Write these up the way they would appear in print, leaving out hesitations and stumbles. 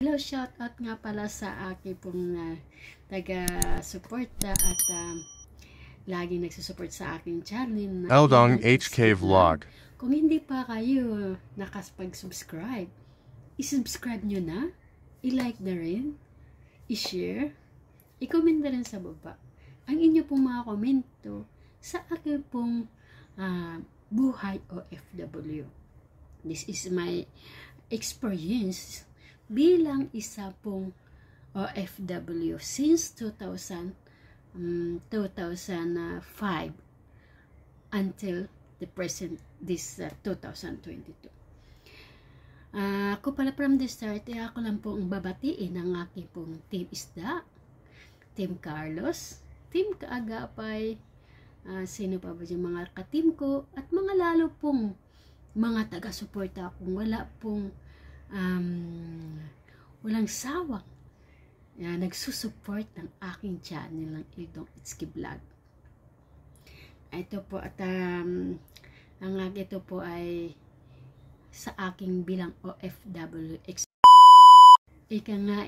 Hello, shout out nga pala sa aking pong taga-suporta at lagi nagsusupport sa aking channel na Eldong HK Vlog. Kung hindi pa kayo nakapag-subscribe, i-subscribe nyo na, i-like na rin, i-share, i-comment na rin sa baba ang inyo pong mga komento sa aking pong buhay OFW. This is my experience bilang isa pong OFW since 2005 until the present, this 2022. Ako pala from the start, ako lang po ang babatiin ng aking pong Team Isda, Team Carlos, Team Kaagapay, sino pa ba yung mga ka-team ko, at mga lalo pong mga taga-suporta kung wala pong walang sawang nagsusupport ng aking channel ng Eldong HK Vlog. Ito po at ito po ay sa aking bilang OFW. Ika nga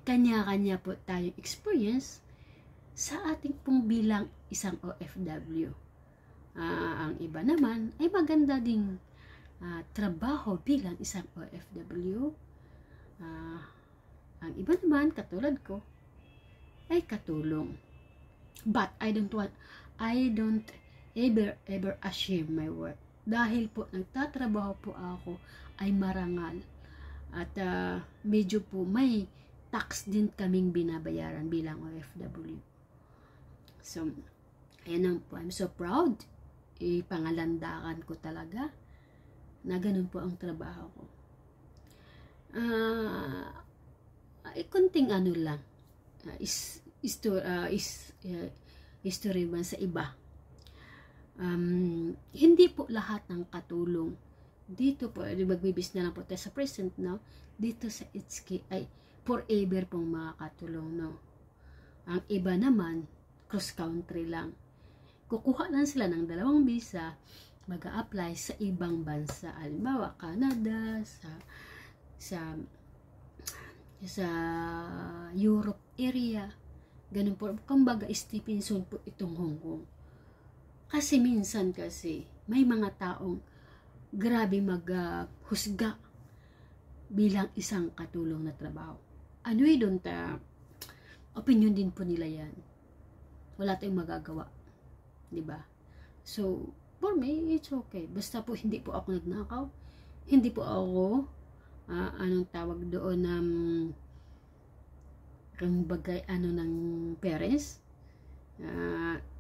kanya-kanya po tayong experience sa ating pong bilang isang OFW. Ang iba naman ay maganda ding trabaho bilang isang OFW. Ang iba naman katulad ko ay katulong. But I don't ever assume my work. Dahil po nagtatrabaho po ako ay marangal. At medyo po may tax din kaming binabayaran bilang OFW. So, ayan po. I'm so proud. Ipangalandakan ko talaga na ganun po ang trabaho ko. Kunting ano lang, history man sa iba. Hindi po lahat ng katulong dito po, magbibis na lang po tayo sa present now, dito sa HK ay forever pong mga katulong, no? Ang iba naman, cross country lang. Kukuha lang sila ng 2 visa, mag-a-apply sa ibang bansa, halimbawa Canada, sa Europe area, ganun po. Kumbaga Stevenson po itong Hong Kong. Kasi minsan may mga taong grabe maghusga bilang isang katulong na trabaho. Ano yun, opinion din po nila yan. Wala tayong magagawa, di ba? So for me, it's okay. Basta po hindi po ako nagnakaw. Hindi po ako, anong tawag doon, bagay, ng parents.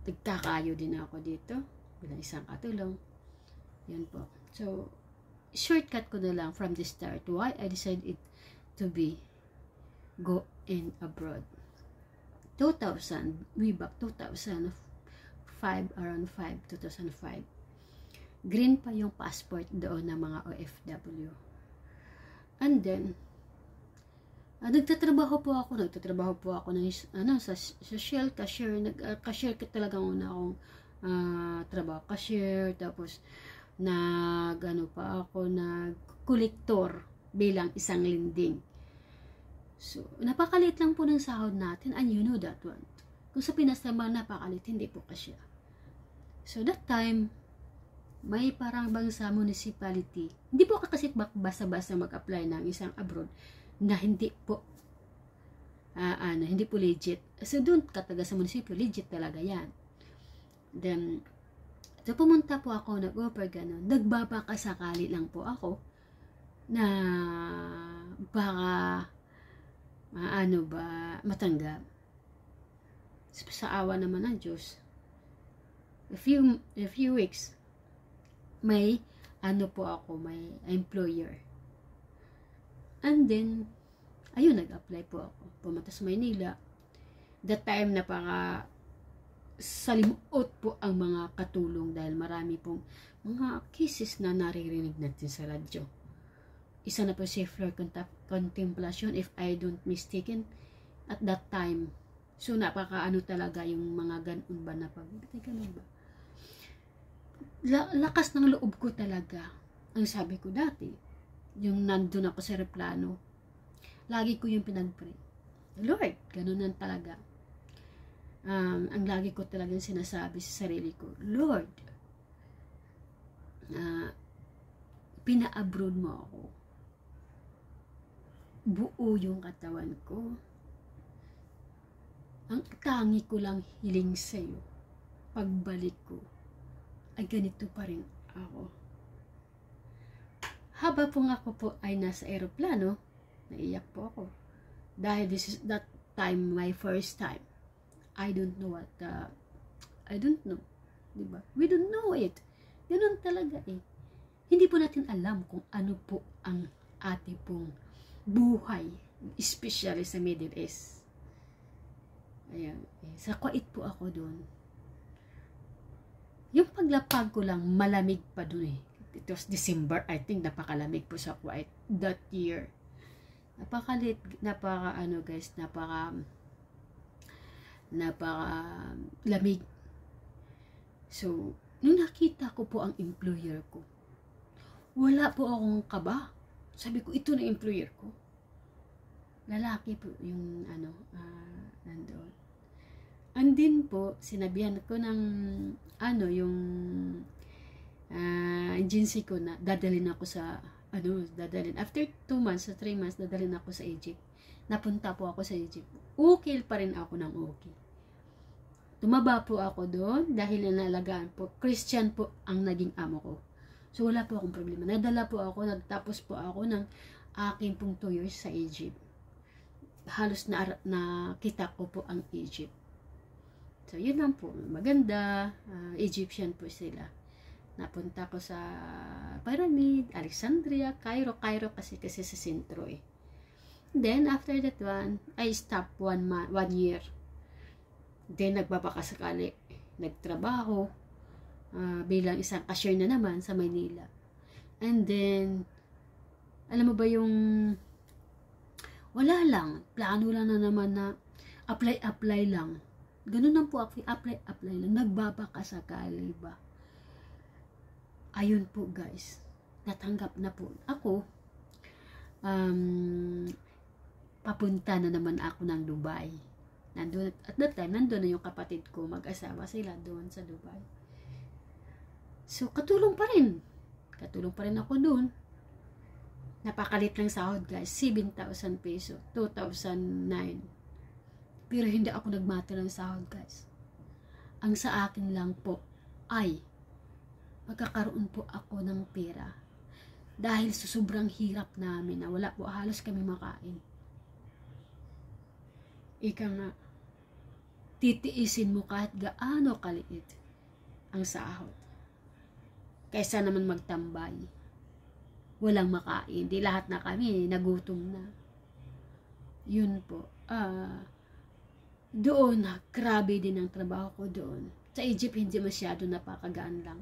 Nagkakayo din ako dito bilang isang katulong. Yan po. So, shortcut ko na lang from the start why I decided to go in abroad. 2000, way back 2005, around 2005. Green pa yung passport doon ng mga OFW. And then, nagtatrabaho po ako ng sa Shell, cashier. Cashier talaga una akong trabaho. Cashier, tapos nag-collector bilang isang lending. So, napakalit lang po ng sahod natin, and you know that one. Kung sa Pinas naman, napakalit, hindi po kasya. So, that time, may parang bang sa municipality, hindi po kasi basta-basta mag-apply ng isang abroad na hindi po hindi po legit. So, doon kataga sa munisipyo, legit talaga yan. Then, so pumunta po ako, nag-offer ganun. Nagbabakasakali lang po ako na baka matanggap. Sa awa naman ng Diyos, a few weeks, may may employer. And then, ayun, nag-apply po ako. Pumunta sa Maynila. That time na salimuot po ang mga katulong dahil marami pong mga cases na naririnig natin sa radyo. Isa na po si Fleur Contemplation, if I don't mistaken, at that time. So, talaga yung mga ganun ba na ganun ba? Lakas ng loob ko talaga. Ang sabi ko dati, yung nandun ako sa aeroplano, Lagi ko yung pinag-pray. Lord, ganun na talaga. Ang lagi ko talagang sinasabi sa sarili ko, Lord, pina-abroad mo ako. Buo yung katawan ko. Ang tangi ko lang hiling sa'yo, pagbalik ko, ay ganito pa rin ako. Haba po ako po ay nasa aeroplano, naiyak po ako. Dahil this is that time, my first time. I don't know. Diba? We don't know it. Ganun talaga eh. Hindi po natin alam kung ano po ang ating pong buhay, especially sa Middle East. Ayan. Sa Kuwait po ako doon. Yung paglapag ko lang, malamig pa doon eh. It was December, I think, napakalamig po sa Kuwait that year. Napaka lamig. So, nung nakita ko po ang employer ko, wala po akong kaba. Sabi ko, ito na employer ko. Lalaki po yung nandoon. And din po, sinabihan ko ng yung agency ko na dadalhin ako sa after 2 months, 3 months, dadalhin ako sa Egypt. Napunta po ako sa Egypt. Okay pa rin ako ng okay. Tumaba po ako doon dahil nalagaan po. Christian po ang naging amo ko. So wala po akong problema. Nadala po ako, nagtapos po ako ng aking pong 2 years sa Egypt. Halos nakita ko po ang Egypt. So yun lang po. Maganda. Egyptian po sila. Napunta ko sa Pyramid, Alexandria, Cairo kasi sa sentro eh. Then after that one, I stopped 1 year. Then nagbabaka sakali, nagtrabaho bilang isang cashier na naman sa Maynila. And then alam mo ba yung wala lang, plano lang na naman na apply lang. Ganun lang po, apply lang, nagbabaka sakali ba. Ayun po guys, natanggap na po ako. Papunta na naman ako ng Dubai. Nandun, at that time, nandun na yung kapatid ko, mag-asawa sila doon sa Dubai. So, katulong pa rin ako doon. Napakalit lang sahod guys, 7,000 peso, 2009. Pero hindi ako nagmata ng sahod guys. Ang sa akin lang po ay magkakaroon po ako ng pera. Dahil sa sobrang hirap namin na wala po halos kami makain. Ika nga, titiisin mo kahit gaano kaliit ang sahod. Kaysa naman magtambay. Walang makain. Di lahat na kami, nagutom na. Yun po. Doon, grabe din ang trabaho ko doon. Sa Egypt, hindi masyado napakagaan lang.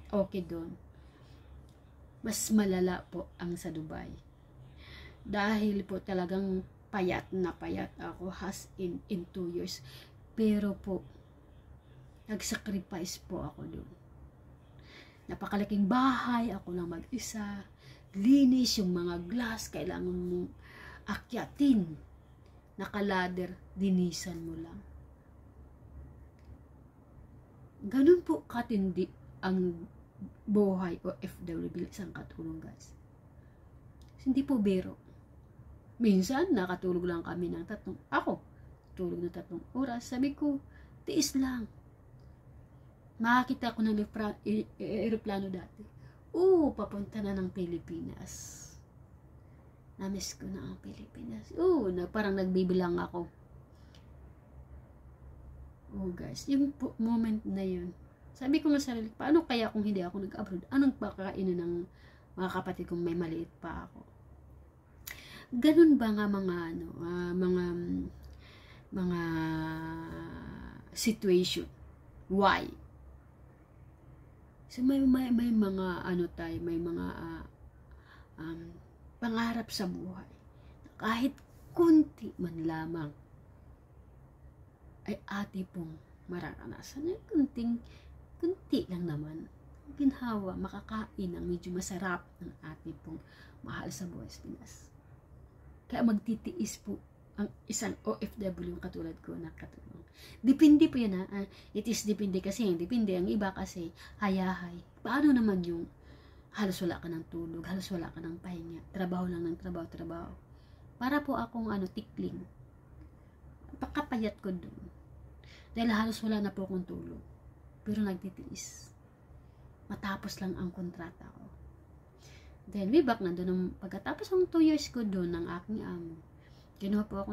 Okay doon. Mas malala po ang sa Dubai. Dahil po talagang payat ako has in 2 years. Pero po, nagsacrifice po ako doon. Napakalaking bahay, ako lang mag-isa. Linis yung mga glass, kailangan mong akyatin. Nakalader, dinisan mo lang. Ganun po katindi ang buhay o FW bilang isang katulong guys. Hindi po biro. Minsan, nakatulog lang kami ng 3 oras. Sabi ko, tiis lang. Makakita ko ng aeroplano dati. Papunta na ng Pilipinas. Namiss ko na ang Pilipinas. Parang nagbibilang ako. Guys, yung moment na yun. Sabi ko nga sarili, paano kaya kung hindi ako nag-abroad? Anong pakakainin ng mga kapatid kong may maliit pa ako? Ganun ba nga mga situation? Why? So may mga may mga pangarap sa buhay. Kahit kunti man lamang ay ati pong mararanasan. Kunti lang naman. Ginhawa, makakain ng medyo masarap ng ati pong mahal sa buhay sa Pinas. Kaya magtitiis po ang isang OFW katulad ko na katulong. Depende po yan ha. It is depende kasi. Depende. Ang iba kasi hayahay. Paano naman yung halos wala ka ng tulog, halos wala ka ng pahinga, trabaho lang ng trabaho. Para po akong tikling. Pakapayat ko dun. Dahil halos wala na po akong tulog. Pero nagtitiis. Matapos lang ang kontrata ko. Then, way back na doon, pagkatapos ng 2 years ko doon ng aking amo, kinuha po ako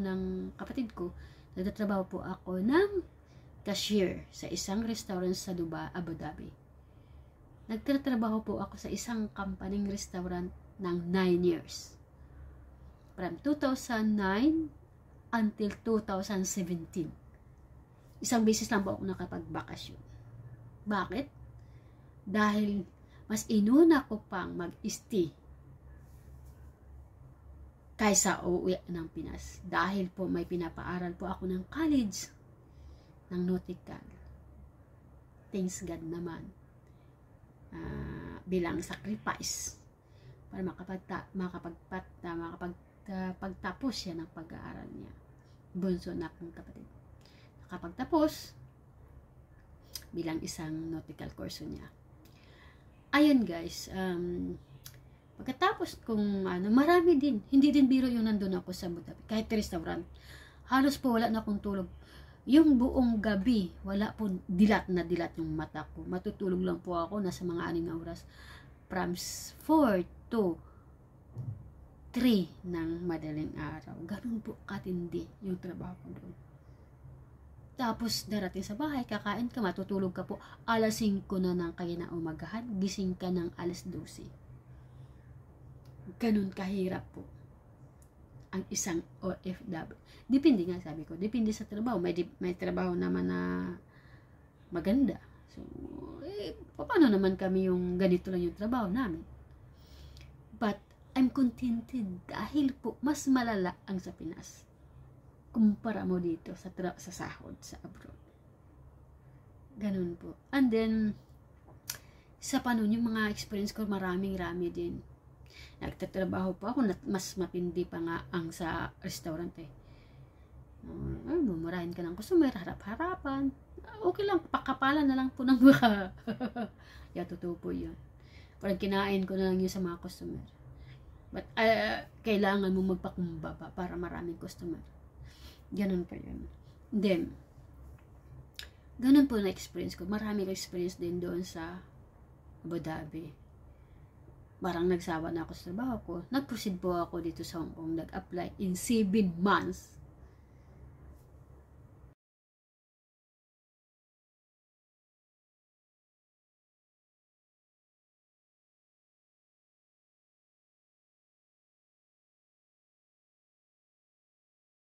ng kapatid ko, nagtatrabaho po ako ng cashier sa isang restaurant sa Dubai, Abu Dhabi. Nagtatrabaho po ako sa isang companying restaurant ng 9 years. From 2009 until 2017. Isang beses lang po ako nakapagbakasyon. Bakit? Dahil mas inuna ko pang mag-stay kaysa uuwi ng Pinas. Dahil po may pinapaaral po ako ng college ng nautical. Thanks God naman. Bilang sacrifice para makapagtapos siya ng pag-aaral niya. Bunso na akong kapatid. Nakapagtapos bilang isang nautical course niya. Ayun guys, pagkatapos kung marami din, hindi din biro yung nandun ako sa Abu Dhabi, kahit restaurant, halos po wala na akong tulog. Yung buong gabi, wala po, dilat na dilat yung mata ko. Matutulog lang po ako, nasa mga 6 na oras, from 4 to 3 ng madaling araw. Ganun po katindi yung trabaho ko doon. Tapos darating sa bahay, kakain ka, matutulog ka po, alas 5 na ng kinaumagahan, gising ka ng alas 12. Ganun kahirap po ang isang OFW. Depende nga, sabi ko, depende sa trabaho. May trabaho naman na maganda. So, paano naman kami yung ganito lang yung trabaho namin? But, I'm contented dahil po mas malala ang sa Pinas. Kumpara mo dito sa sahod sa abroad. Ganun po. And then, sa panon, yung mga experience ko, maraming-rami din. Nagtatrabaho po ako, mas matindi pa nga ang sa restaurant eh. Mumurahin ka ng customer, harap-harapan. Okay lang, pakapalan na lang po ng mukha. Totoo po yun. Parang kinain ko na lang yun sa mga customer. But, kailangan mo magpakumbaba para maraming customer. Ganun po yun. Then, ganun po na experience ko. Maraming experience din doon sa Abu Dhabi. Parang nagsawa na ako sa trabaho ko. Nag-proceed po ako dito sa Hong Kong. Nag-apply in 7 months.